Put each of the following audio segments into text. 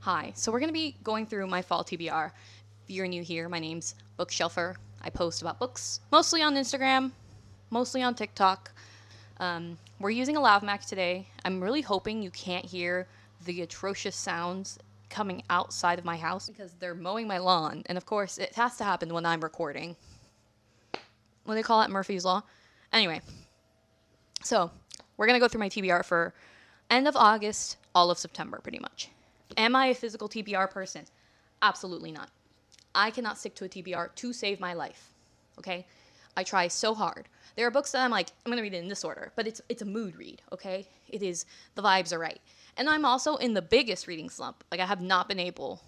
Hi, so we're going to be going through my fall TBR. If you're new here, my name's Bookshelfer. I post about books, mostly on Instagram, mostly on TikTok. We're using a lav mic today. I'm really hoping you can't hear the atrocious sounds coming outside of my house because they're mowing my lawn. And of course, it has to happen when I'm recording. What do they call it? Murphy's Law? Anyway, so we're going to go through my TBR for end of August, all of September, pretty much. Am I a physical TBR person? Absolutely not. I cannot stick to a TBR to save my life. Okay? I try so hard. There are books that I'm like, I'm going to read it in this order, but it's a mood read, okay? It is, the vibes are right. And I'm also in the biggest reading slump. Like, I have not been able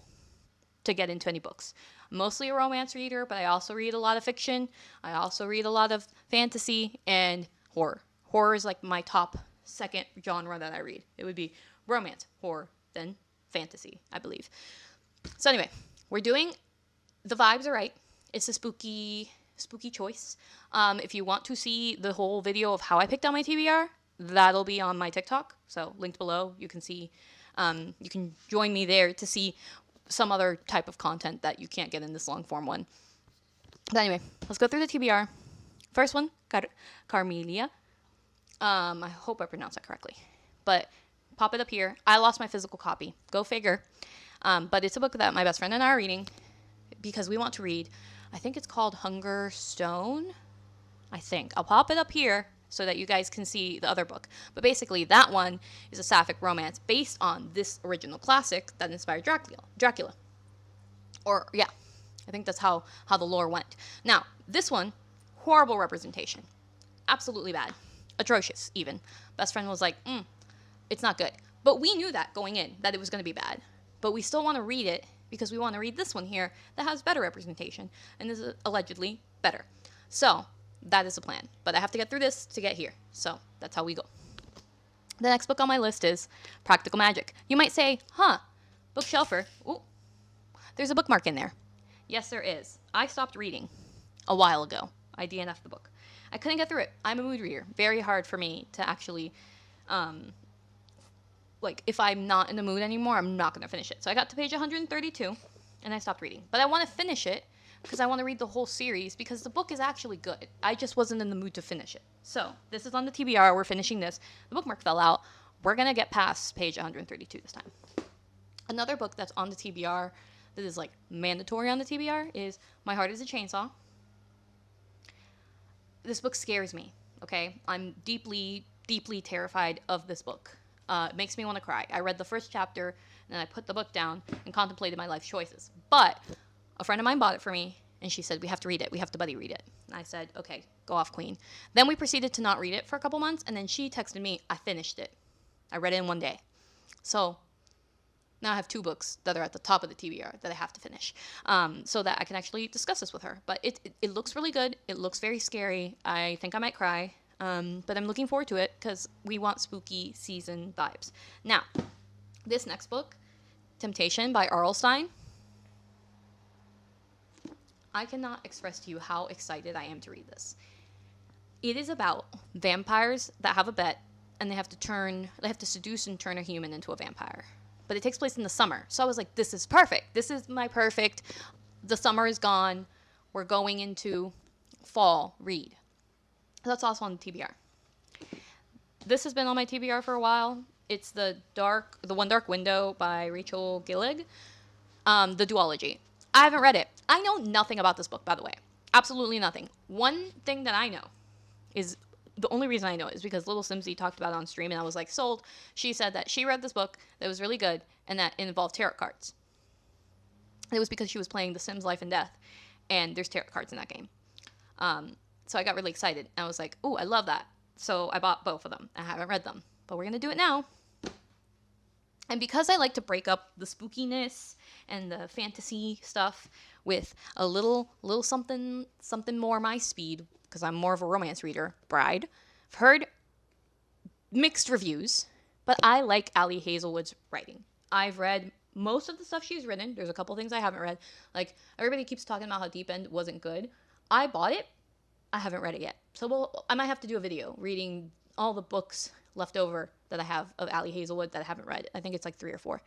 to get into any books. I'm mostly a romance reader, but I also read a lot of fiction. I also read a lot of fantasy and horror. Horror is like my top second genre that I read. It would be romance, horror, then fantasy, I believe. So anyway, we're doing the vibes are right. It's a spooky choice. If you want to see the whole video of how I picked out my TBR, that'll be on my TikTok. So linked below. You can see, you can join me there to see some other type of content that you can't get in this long form one. But anyway, let's go through the TBR. First one, Carmelia. I hope I pronounced that correctly. But pop it up here. I lost my physical copy. Go figure. But it's a book that my best friend and I are reading because we want to read. I think it's called Hunger Stone. I think. I'll pop it up here so that you guys can see the other book. But basically, that one is a sapphic romance based on this original classic that inspired Dracula. Or, yeah, I think that's how the lore went. Now, this one, horrible representation. Absolutely bad. Atrocious, even. Best friend was like, it's not good. But we knew that going in, that it was going to be bad. But we still want to read it because we want to read this one here that has better representation and is allegedly better. So, that is the plan. But I have to get through this to get here. So, that's how we go. The next book on my list is Practical Magic. You might say, bookshelfer. Ooh, there's a bookmark in there. Yes, there is. I stopped reading a while ago. I DNF'd the book. I couldn't get through it. I'm a mood reader. Very hard for me to actually, if I'm not in the mood anymore, I'm not going to finish it. So I got to page 132, and I stopped reading. But I want to finish it because I want to read the whole series because the book is actually good. I just wasn't in the mood to finish it. So this is on the TBR. We're finishing this. The bookmark fell out. We're going to get past page 132 this time. Another book that's on the TBR that is, mandatory on the TBR is My Heart is a Chainsaw. This book scares me, okay? I'm deeply, deeply terrified of this book. It makes me want to cry. I read the first chapter, and then I put the book down and contemplated my life choices. But a friend of mine bought it for me, and she said, we have to read it. We have to buddy read it. And I said, okay, go off, queen. Then we proceeded to not read it for a couple months, and then she texted me, I finished it. I read it in one day. So now I have two books that are at the top of the TBR that I have to finish so that I can actually discuss this with her. But it looks really good. It looks very scary. I think I might cry. But I'm looking forward to it because we want spooky season vibes. Now, this next book, Temptation by Arlstein. I cannot express to you how excited I am to read this. It is about vampires that have a bet and they have to seduce and turn a human into a vampire. But it takes place in the summer. So I was like, this is perfect. This is my perfect. The summer is gone. We're going into fall read. That's also on the TBR. This has been on my TBR for a while. It's The One Dark Window by Rachel Gillig. The duology. I haven't read it. I know nothing about this book, by the way. Absolutely nothing. One thing that I know is, the only reason I know is because Little Simsy talked about it on stream and I was like, sold. She said that she read this book that was really good and that it involved tarot cards. It was because she was playing The Sims Life and Death and there's tarot cards in that game. So I got really excited. I was like, ooh, I love that. So I bought both of them. I haven't read them, but we're going to do it now. And because I like to break up the spookiness and the fantasy stuff with a little something more my speed, because I'm more of a romance reader, Bride. I've heard mixed reviews, but I like Ali Hazelwood's writing. I've read most of the stuff she's written. There's a couple things I haven't read. Everybody keeps talking about how Deep End wasn't good. I bought it. I haven't read it yet. So I might have to do a video reading all the books left over that I have of Ali Hazelwood that I haven't read. I think it's 3 or 4.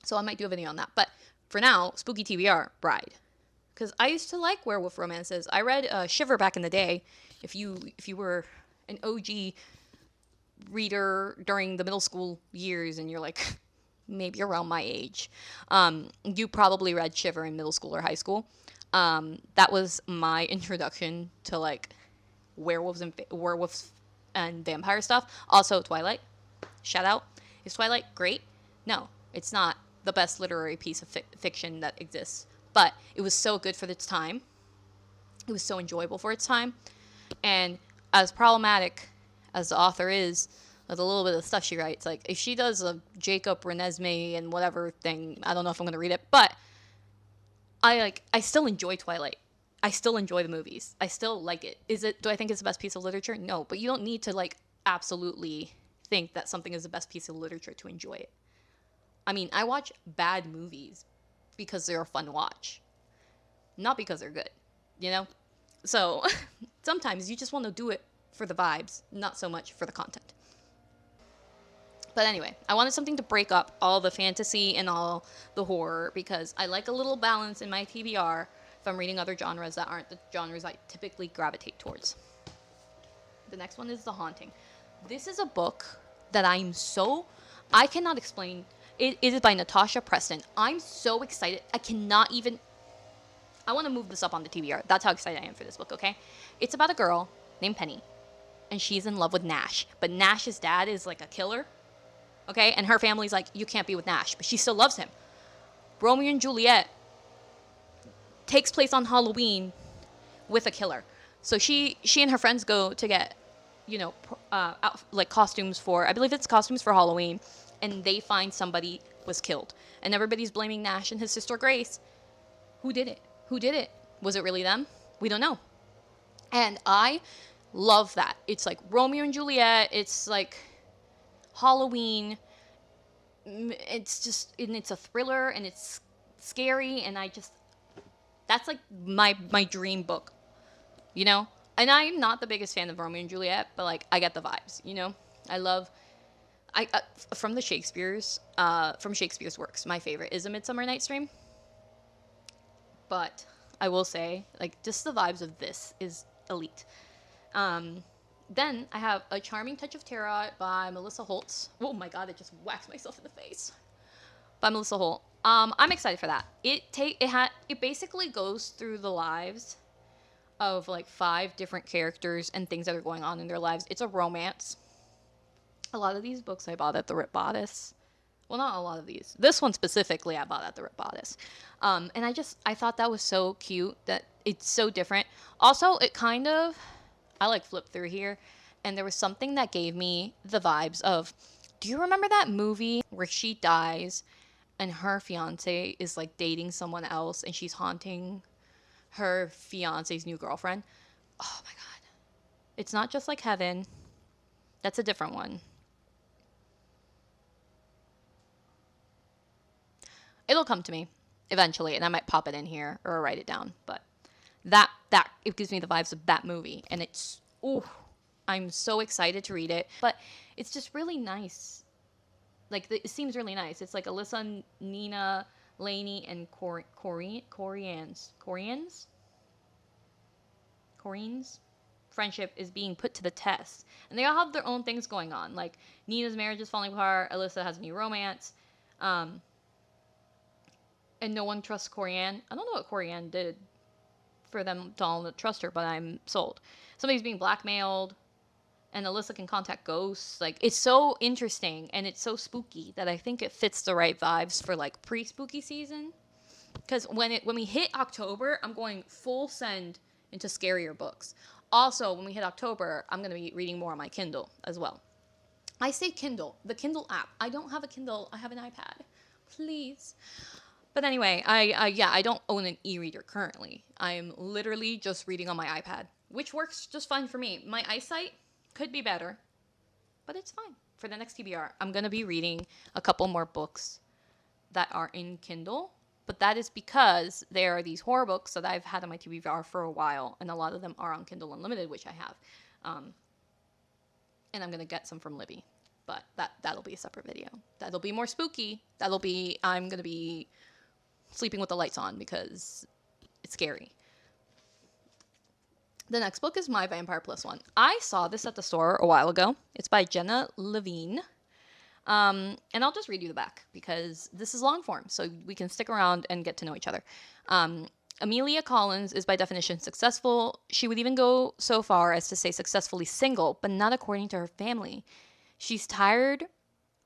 So I might do a video on that. But for now, spooky TBR, Bride. Because I used to like werewolf romances. I read Shiver back in the day. If you were an OG reader during the middle school years and you're like maybe around my age, you probably read Shiver in middle school or high school. That was my introduction to like werewolves and vampire stuff. Also, Twilight. Shout out. Is Twilight great? No, it's not the best literary piece of fiction that exists. But it was so good for its time. It was so enjoyable for its time. And as problematic as the author is, with a little bit of stuff she writes, like if she does a Jacob Renesmee and whatever thing, I don't know if I'm gonna read it, but I still enjoy Twilight. I still enjoy the movies. I still like it. Do I think it's the best piece of literature? No, but you don't need to like absolutely think that something is the best piece of literature to enjoy it. I mean, I watch bad movies because they're a fun watch, not because they're good, you know? So sometimes you just want to do it for the vibes, not so much for the content. But anyway, I wanted something to break up all the fantasy and all the horror because I like a little balance in my TBR if I'm reading other genres that aren't the genres I typically gravitate towards. The next one is The Haunting. This is a book that I cannot explain. It is by Natasha Preston. I'm so excited. I want to move this up on the TBR. That's how excited I am for this book, okay? It's about a girl named Penny, and she's in love with Nash. But Nash's dad is like a killer, okay? And her family's like, you can't be with Nash, but she still loves him. Romeo and Juliet takes place on Halloween with a killer. So she and her friends go to get, like costumes for, I believe it's costumes for Halloween, and they find somebody was killed. And everybody's blaming Nash and his sister Grace. Who did it? Who did it? Was it really them? We don't know. And I love that. It's like Romeo and Juliet. It's like Halloween. It's a thriller and it's scary. And that's like my dream book, you know? And I'm not the biggest fan of Romeo and Juliet, but like I get the vibes, you know? From Shakespeare's works, my favorite is A Midsummer Night's Dream. But I will say, like, just the vibes of this is elite. Then I have A Charming Touch of Terror by Melissa Holtz. Oh my god, I just whacked myself in the face. By Melissa Holt. I'm excited for that. It basically goes through the lives of like 5 different characters and things that are going on in their lives. It's a romance. A lot of these books I bought at the Rip Bodice. Well, not a lot of these. This one specifically I bought at the Rip Bodice. And I thought that was so cute that it's so different. Also, I like flipped through here and there was something that gave me the vibes of, do you remember that movie where she dies and her fiance is like dating someone else and she's haunting her fiance's new girlfriend? Oh my god. It's Not Just Like Heaven. That's a different one. It'll come to me eventually, and I might pop it in here or write it down. But that it gives me the vibes of that movie, and I'm so excited to read it. But it's just really nice. Like it seems really nice. It's like Alyssa, Nina, Lainey, and Corian's friendship is being put to the test, and they all have their own things going on. Like Nina's marriage is falling apart. Alyssa has a new romance. And no one trusts Corianne. I don't know what Corianne did for them to all trust her, but I'm sold. Somebody's being blackmailed, and Alyssa can contact ghosts. Like, it's so interesting, and it's so spooky that I think it fits the right vibes for, like, pre-spooky season. Because when we hit October, I'm going full send into scarier books. Also, when we hit October, I'm going to be reading more on my Kindle as well. I say Kindle, the Kindle app. I don't have a Kindle. I have an iPad. Please. But anyway, I don't own an e-reader currently. I am literally just reading on my iPad, which works just fine for me. My eyesight could be better, but it's fine. For the next TBR, I'm going to be reading a couple more books that are in Kindle, but that is because there are these horror books that I've had on my TBR for a while, and a lot of them are on Kindle Unlimited, which I have. And I'm going to get some from Libby. but that'll be a separate video. That'll be more spooky. I'm gonna be sleeping with the lights on because it's scary. The next book is My Vampire Plus One. I saw this at the store a while ago. It's by Jenna Levine. And I'll just read you the back because this is long form, so we can stick around and get to know each other. Amelia Collins is by definition successful. She would even go so far as to say successfully single, but not according to her family. She's tired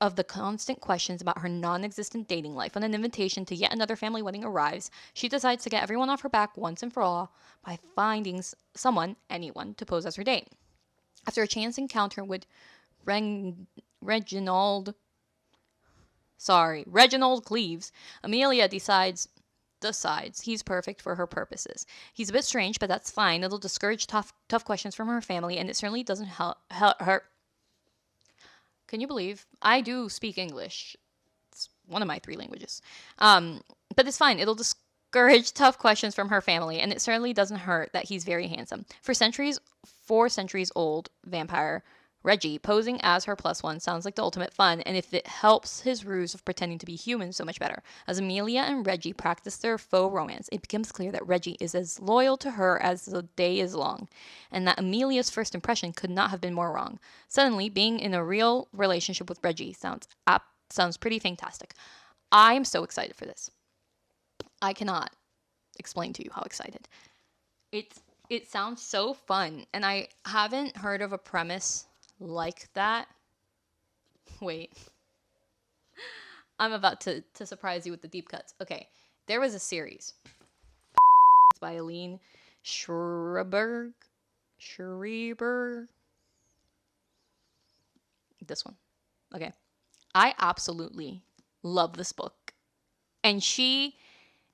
of the constant questions about her non-existent dating life. When an invitation to yet another family wedding arrives, she decides to get everyone off her back once and for all by finding anyone, to pose as her date. After a chance encounter with Reginald Cleves, Amelia decides he's perfect for her purposes. He's a bit strange, but that's fine. It'll discourage tough questions from her family, and it certainly doesn't help her. Can you believe I do speak English? It's one of my 3 languages. But it's fine. It'll discourage tough questions from her family, and it certainly doesn't hurt that he's very handsome. 4 centuries old vampire Reggie posing as her plus one sounds like the ultimate fun, and if it helps his ruse of pretending to be human, so much better. As Amelia and Reggie practice their faux romance, it becomes clear that Reggie is as loyal to her as the day is long, and that Amelia's first impression could not have been more wrong. Suddenly, being in a real relationship with Reggie sounds pretty fantastic. I am so excited for this. I cannot explain to you how excited. It sounds so fun, and I haven't heard of a premise like that. Wait. I'm about to surprise you with the deep cuts. Okay. There was a series. It's by Aline Schreiber. This one. Okay. I absolutely love this book. And she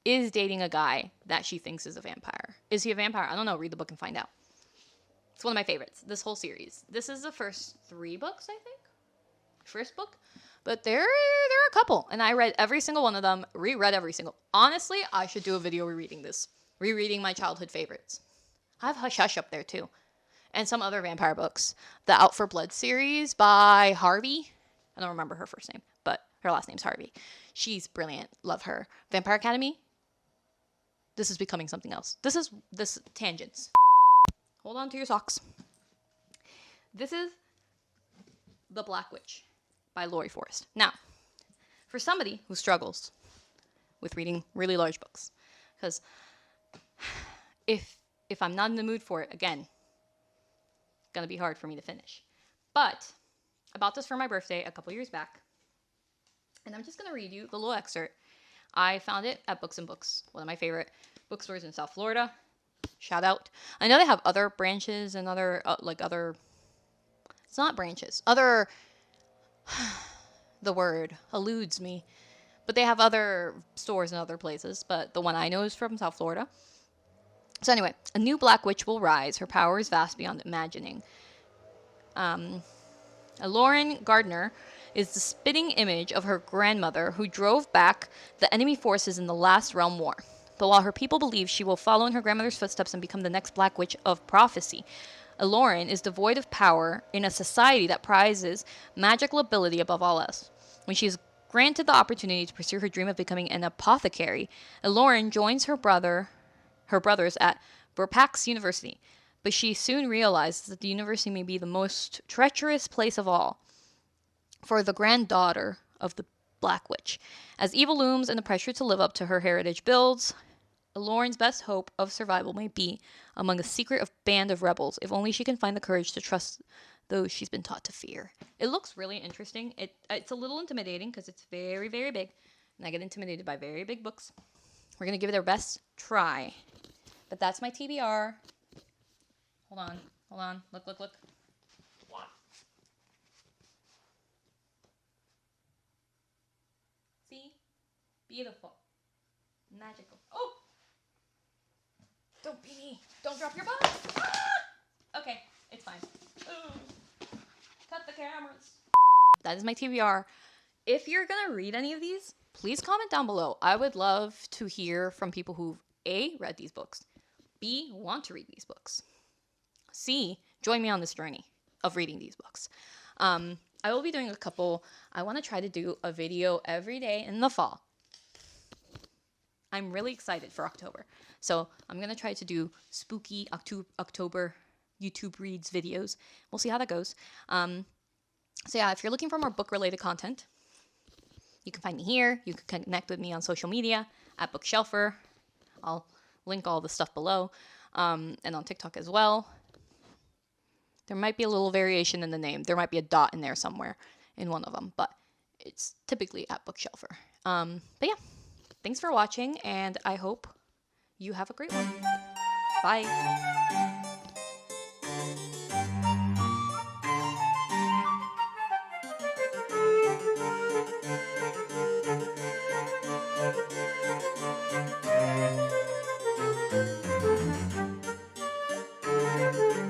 is dating a guy that she thinks is a vampire. Is he a vampire? I don't know. Read the book and find out. It's one of my favorites, this whole series. This is the first 3 books, I think. First book. But there are a couple. And I read every single one of them. Reread every single. Honestly, I should do a video rereading this. Rereading my childhood favorites. I have Hush Hush up there, too. And some other vampire books. The Out for Blood series by Harvey. I don't remember her first name, but her last name's Harvey. She's brilliant. Love her. Vampire Academy. This is becoming something else. This tangents. Hold on to your socks. This is The Black Witch by Lori Forrest. Now, for somebody who struggles with reading really large books, because if I'm not in the mood for it, again, it's going to be hard for me to finish. But I bought this for my birthday a couple years back, and I'm just going to read you the little excerpt. I found it at Books and Books, one of my favorite bookstores in South Florida. Shout out. I know they have other branches and other, it's not branches. Other, the word eludes me. But they have other stores in other places. But the one I know is from South Florida. So anyway, a new black witch will rise. Her power is vast beyond imagining. Lauren Gardner is the spitting image of her grandmother who drove back the enemy forces in the last Realm War. But while her people believe she will follow in her grandmother's footsteps and become the next Black Witch of prophecy, Lauren is devoid of power in a society that prizes magical ability above all else. When she is granted the opportunity to pursue her dream of becoming an apothecary, Lauren joins her brothers at Verpax University. But she soon realizes that the university may be the most treacherous place of all for the granddaughter of the Black Witch. As evil looms and the pressure to live up to her heritage builds, Lauren's best hope of survival may be among a secret band of rebels, if only she can find the courage to trust those she's been taught to fear. It looks really interesting. It's a little intimidating because it's very, very big, and I get intimidated by very big books. We're going to give it our best try. But that's my TBR. Hold on. Look. See? Beautiful. Magical. Oh! Don't be me. Don't drop your bottle. Ah! Okay, it's fine. Ooh. Cut the cameras. That is my TBR. If you're going to read any of these, please comment down below. I would love to hear from people who've A, read these books, B, want to read these books, C, join me on this journey of reading these books. I I will be doing a couple. I want to try to do a video every day in the fall. I'm really excited for October. So I'm going to try to do spooky October YouTube reads videos. We'll see how that goes. So yeah, if you're looking for more book-related content, you can find me here. You can connect with me on social media at Bookshelfer. I'll link all the stuff below, and on TikTok as well. There might be a little variation in the name. There might be a dot in there somewhere in one of them, but it's typically at Bookshelfer. But yeah, thanks for watching, and I hope you have a great one. Bye.